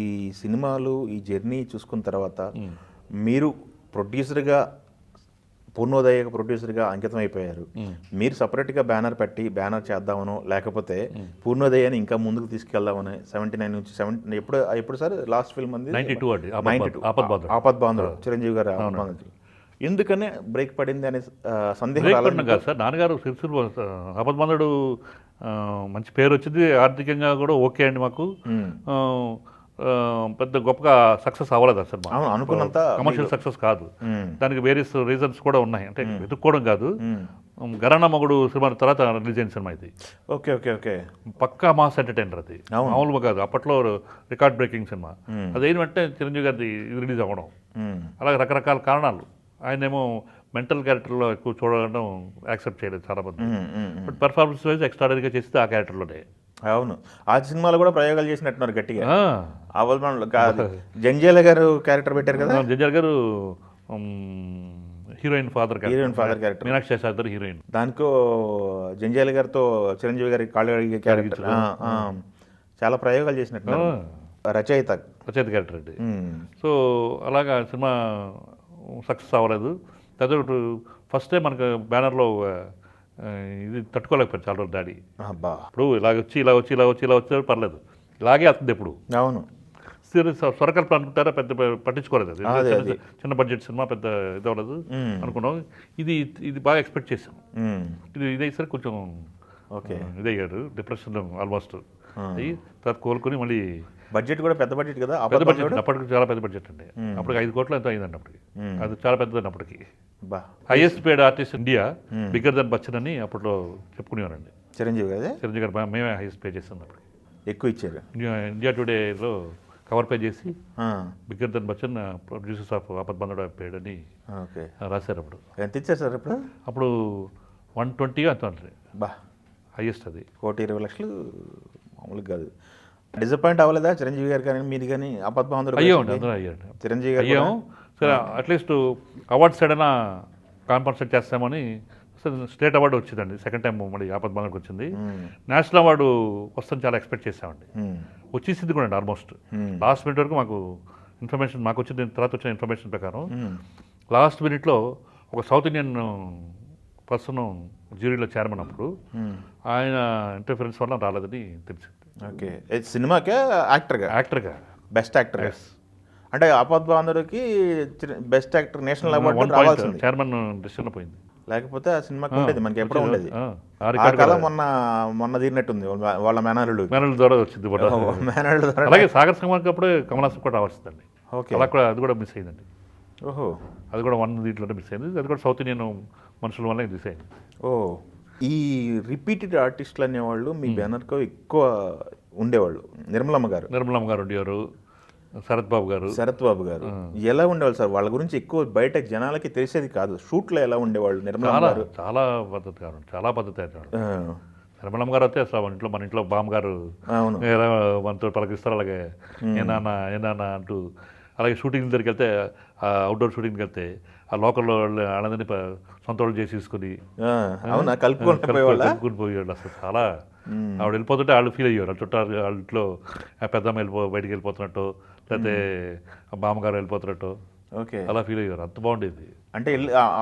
ఈ సినిమాలు ఈ జర్నీ చూసుకున్న తర్వాత ఉమ్. మీరు ప్రొడ్యూసర్గా పూర్ణోదయ ప్రొడ్యూసర్గా అంకితం అయిపోయారు. మీరు సపరేట్గా బ్యానర్ పెట్టి బ్యానర్ చేద్దామనో లేకపోతే పూర్ణోదయాన్ని ఇంకా ముందుకు తీసుకెళ్దామని 79 నుంచి ఎప్పుడు సార్ లాస్ట్ ఫిల్మ్ అంది 92 అండి. 92 ఆపద్బాంధవుడు. ఆపద్బాంధవుడు చిరంజీవి గారు ఆపద్బాంధవుడు. ఎందుకనే బ్రేక్ పడింది అనే సందేహం బ్రేక్ రాలేదా పడిన మీకు? కాదు సార్, నాన్నగారు సిరిసిల్ల ఆపద్బాంధవుడు మంచి పేరు వచ్చింది, ఆర్థికంగా కూడా ఓకే అండి మాకు. మ్మ్. ఆ, ఆ, పెద్ద గొప్పగా సక్సెస్ అవ్వలేదు సార్ మాకు. అవును, అనుకున్నంత కమర్షియల్ సక్సెస్ కాదు. మ్మ్. దానికి వేరియస్ రీజన్స్ కూడా ఉన్నాయి, అంటే వెతుక్కోవడం కాదు. మ్మ్. గరానా మొగుడు సినిమా తర్వాత రిలీజ్ అయిన సినిమా ఇది. Okay okay okay. పక్కా మాస్ ఎంటర్టైనర్ అది, అవును. మామూలుగా కాదు. అప్పట్లో రికార్డ్ బ్రేకింగ్ సినిమా. మ్మ్. అదేంటి వెంటనే చిరంజీవి గారిది ఇది రిలీజ్ అవ్వడం, మ్మ్. అలాగే రకరకాల కారణాలు. ఆయనేమో మెంటల్ క్యారెక్టర్లో ఎక్కువ చూడడం యాక్సెప్ట్ చేయలేదు చాలామంది. మ్మ్. మ్మ్. బట్ పర్ఫార్మెన్స్ వైజ్ ఎక్స్ట్రాడనరీగా చేస్తే ఆ క్యారెక్టర్లోనే. అవును, ఆ సినిమాలో కూడా ప్రయోగాలు చేసినట్టున్నారు గట్టిగా. ఆ, అవల్మానంలో కాదు, జంజాల గారు క్యారెక్టర్ పెట్టారు కదా. జడ్జర్ గారు heroine father heroine father character. Meenakshi Seshadri heroine. దానికో జంజాల గారితో చిరంజీవి గారి కాళ్ళు అడిగే క్యారెక్టర్. చాలా ప్రయోగాలు చేసినట్టున్నారు. రచయిత. రచయిత క్యారెక్టర్ అండి. మ్మ్. సో అలాగా సినిమా సక్సెస్ అవ్వలేదు. తర్వాత ఫస్ట్ టైం మనకు బ్యానర్లో ఇది తట్టుకోలేకపోయింది చాలా రోజులు డాడీ. అబ్బా. ఇప్పుడు ఇలా వచ్చి పర్లేదు, ఇలాగే వస్తుంది ఎప్పుడు. అవును. స్వరకల్పన అనుకుంటారా, పెద్ద పట్టించుకోలేదు. అది అదే, చిన్న- అదే. చిన్న బడ్జెట్ సినిమా, పెద్ద ఇది అవ్వలేదు మ్మ్. అనుకున్నాం. ఇది బాగా ఎక్స్పెక్ట్ చేసాం. మ్మ్. ఇదైసరికి కొంచెం ఓకే. ఇదయ్యాడు, డిప్రెషన్ ఆల్మోస్ట్ అయ్యి తర్వాత కోలుకొని మళ్ళీ. బడ్జెట్ కూడా పెద్ద బడ్జెట్ కదా. పెద్ద బడ్జెట్ అప్పటికి, చాలా పెద్ద బడ్జెట్ అండి. మ్మ్. అప్పటికి 5 కోట్లు ఎంతో అయిందండి అప్పటికి. మ్మ్. అది చాలా పెద్దదండి అప్పటికి. బా. హైయెస్ట్ పేడ్ ఆర్టిస్ట్ ఇండియా, మ్మ్. బిగ్గర్ దన్ బచ్చన్ అని అప్పట్లో చెప్పుకునేవారండి. చిరంజీవి గారే చిరంజీవి గారు మేమే హైయెస్ట్ పే చేస్తాం అప్పటికి. ఎక్కువ ఇచ్చారు. ఇండియా టుడేలో కవర్ పే చేసి ఆ. Bigger than Bachchan producers of Aapadbandhudu paid అని ఓకే. రాశారు అప్పుడు. ఎంత ఇచ్చారు సార్ ఇప్పుడు? అప్పుడు 120 అంత ఉంటుంది, బా. హైయెస్ట్ అది. 1,20,00,000 మామూలుగా కాదు. డిసప్పాయింట్ అవ్వలేదా చిరంజీవి గారు కానీ మీరు కానీ ఆపద్బాంధవుడు అయ్యామండి, అందరూ అయ్యాడు. చిరంజీవి గారు అయ్యాం. సరే అట్లీస్ట్ అవార్డ్స్ ఏదైనా కాంపన్సేట్ చేస్తామని స్టేట్ అవార్డు వచ్చిందండి. సెకండ్ టైం మళ్ళీ ఆపద్బంధుడికి వచ్చింది. నేషనల్ అవార్డు వస్తుందని చాలా ఎక్స్పెక్ట్ చేసామండి. వచ్చేసింది కూడా అండి ఆల్మోస్ట్. లాస్ట్ మినిట్ వరకు మాకు ఇన్ఫర్మేషన్, మాకు వచ్చిన తర్వాత వచ్చిన ఇన్ఫర్మేషన్ ప్రకారం లాస్ట్ మినిట్లో ఒక సౌత్ ఇండియన్ పర్సన్ జ్యూరీలో చైర్మన్ అప్పుడు ఆయన ఇంటర్ఫరెన్స్ వల్ల రాలేదని తెలిసింది. ఓకే. సినిమాకే యాక్టర్గా? యాక్టర్గా బెస్ట్ యాక్టర్. అంటే ఆపద్బాంధుడికి బెస్ట్ యాక్టర్ నేషనల్ అవార్డు రావాల్సింది. చైర్మన్ డిసిషన్ పోయింది. లేకపోతే ఆ సినిమాకి ఉండేది, మనకి ఎప్పుడో ఉండేది. ఆ ఆ రికార్డు కాలం మొన్న తీరినట్టుంది వాళ్ళ మేనల్లుడు. మేనల్ ద్వారా వచ్చింది. మేనల్లుడు ద్వారా. అలాగే సాగర్ సంగమానికి అప్పుడే కమలాసం కూడా రావాల్సిందండి. ఓకే. అలా కూడా అది కూడా మిస్ అయిందండి. ఓహో. అది కూడా దీంట్లోనే మిస్ అయింది. అది కూడా సౌత్ ఇండియన్ మనుషుల వల్ల మిస్ అయింది. ఓ. ఈ రిపీటెడ్ ఆర్టిస్టులు అనేవాళ్ళు మీ బ్యానర్కు ఎక్కువ ఉండేవాళ్ళు. నిర్మలమ్మ గారు ఉండేవారు, శరత్ బాబు గారు. శరత్ బాబు గారు ఎలా ఉండేవాళ్ళు సార్? వాళ్ళ గురించి ఎక్కువ బయట జనాలకి తెలిసేది కాదు. షూట్లో ఎలా ఉండేవాళ్ళు నిర్మలమ్మ చాలా గారు? చాలా పద్ధతి గారు, చాలా పద్ధతి అయినాడు. ఆ, నిర్మలమ్మ గారు అయితే అసలు మన ఇంట్లో బామ్మ గారు అవును. మనతో పలకరిస్తారు. అలాగే ఏనాన్న అంటూ. అలాగే షూటింగ్ దగ్గరికి వెళ్తే, అవుట్డోర్ షూటింగ్కి వెళ్తే ఆ లోకల్లో వాళ్ళందరినీ సొంత వాళ్ళు చేసి తీసుకుని అవునా, కలుపుకొని పోయేవాళ్ళ? కలుపుకుని పోయేవాళ్ళు. అసలు చాలా ఆవిడ వెళ్ళిపోతుంటే వాళ్ళు ఫీల్ అయ్యేవారు. వాళ్ళ చుట్టాలు వాళ్ళ ఇంట్లో పెద్దమ్మ బయటికి వెళ్ళిపోతున్నట్టు, లేకపోతే బామ్మగారు వెళ్ళిపోతున్నట్టు ఓకే. అలా ఫీల్ అయ్యారు. అంత బాగుండేది. అంటే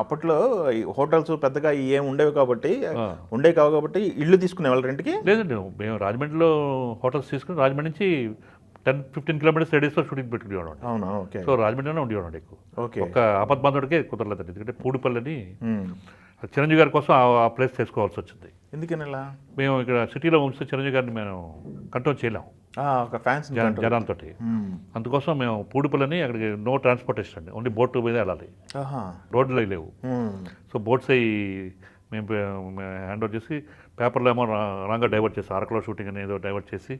అప్పట్లో ఈ హోటల్స్ పెద్దగా ఏం ఉండేవి కాబట్టి ఇల్లు తీసుకునేవాళ్ళు రెంట్కి? లేదండి, మేము రాజమండ్రిలో హోటల్స్ తీసుకుని రాజమండ్రి నుంచి 10-15 కిలోమీటర్స్ రేడియస్లో షూటింగ్ పెట్టుకునేవాడు. అవునా. ఓకే. సో రాజమండ్రిలోనే ఉండేవాడు ఎక్కువ. ఓకే. ఒక ఆపద్బంధుడికే కుదరలేదండి, ఎందుకంటే పూడిపల్లిని చిరంజీవి గారి కోసం ఆ ప్లేస్ చేసుకోవాల్సి వచ్చింది. ఎందుకని ఇలా? మేము ఇక్కడ సిటీలో ఉంచితే చిరంజీవి గారిని మేము కంట్రోల్ చేయలేము ఒక ఫ్యాన్స్ జనాలతో. అందుకోసం మేము పూడిపల్లిని, అక్కడికి నో ట్రాన్స్పోర్టేషన్ అండి, ఓన్లీ బోట్ మీద వెళ్ళాలి, రోడ్లు లేవు. సో బోట్స్ అవి మేము హ్యాండ్ ఓవర్ చేసి, పేపర్లో ఏమో రాంగ్గా డైవర్ట్ చేసి, అరకులో షూటింగ్ అని ఏదో డైవర్ట్ చేసి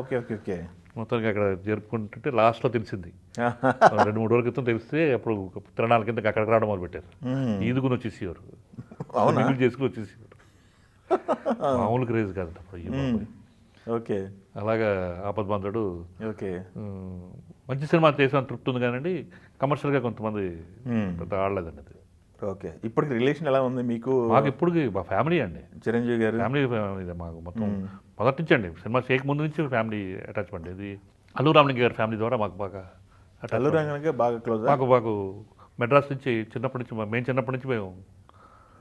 ఓకే ఓకే ఓకే మొత్తానికి అక్కడ జరుపుకుంటుంటే లాస్ట్లో తెలిసింది. 2-3 రోజుల క్రితం తెలిస్తే అప్పుడు తిరణాల కింద అక్కడికి రావడం మొదలు పెట్టారు. ఈదుకుని వచ్చేసేవారు, చేసుకుని వచ్చేసేవారు. మామూలు క్రేజ్ కాదు అప్పుడు. ఓకే. అలాగా ఆపద్బాంధుడు ఓకే. మంచి సినిమా చేసిన తృప్తి ఉంది కానీ కమర్షియల్గా కొంతమంది పెద్ద ఆడలేదండి అది. ఓకే. ఇప్పటికి రిలేషన్ ఎలా ఉంది మీకు? మాకు ఇప్పటికి మా ఫ్యామిలీ అండి, చిరంజీవి గారు ఫ్యామిలీ ఇదే మాకు మొత్తం మొదటి నుంచి అండి. సినిమా చేయక ముందు నుంచి ఫ్యామిలీ అటాచ్మెంట్. ఇది అల్లు రామలింగ గారి ఫ్యామిలీ ద్వారా మాకు బాగా అల్లు రంగన్కి బాగా క్లోజ్. మాకు మెడ్రాస్ నుంచి చిన్నప్పటి నుంచి మేము చిన్నప్పటి నుంచి మేము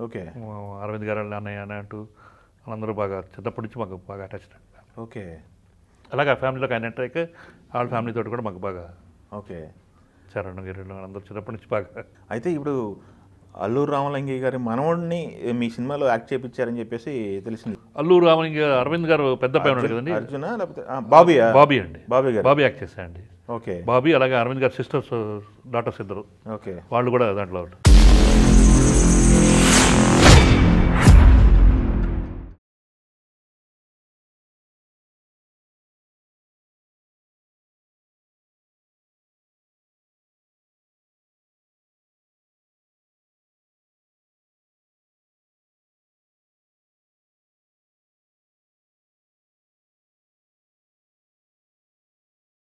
ఓకే అరవింద్ గారు అన్నయ్య అని అంటూ వాళ్ళందరూ బాగా చిన్నప్పటి నుంచి మాకు బాగా అటాచ్డ్ అండి. ఓకే అలాగే ఆ ఫ్యామిలీలోకి ఆయన ఎంటర్ అయ్యాక వాళ్ళ ఫ్యామిలీ తోటి కూడా మాకు బాగా ఓకే. చరణ్ గిరిలో అందరూ చిన్నప్పటి నుంచి బాగా. అయితే ఇప్పుడు అల్లూరు రామలింగయ్య గారి మనవడిని మీ సినిమాలో యాక్ట్ చేయించారని చెప్పేసి తెలిసింది. అల్లు రామలింగ అరవింద్ గారు పెద్ద పై ఉన్నాడు కదండి, అర్జున లేకపోతే బాబీ బాబీ అండి, బాబీ గారు బాబీ యాక్ట్ చేశాయండి. ఓకే బాబీ అలాగే అరవింద్ గారు సిస్టర్స్ డాటర్స్ ఇద్దరు ఓకే వాళ్ళు కూడా దాంట్లో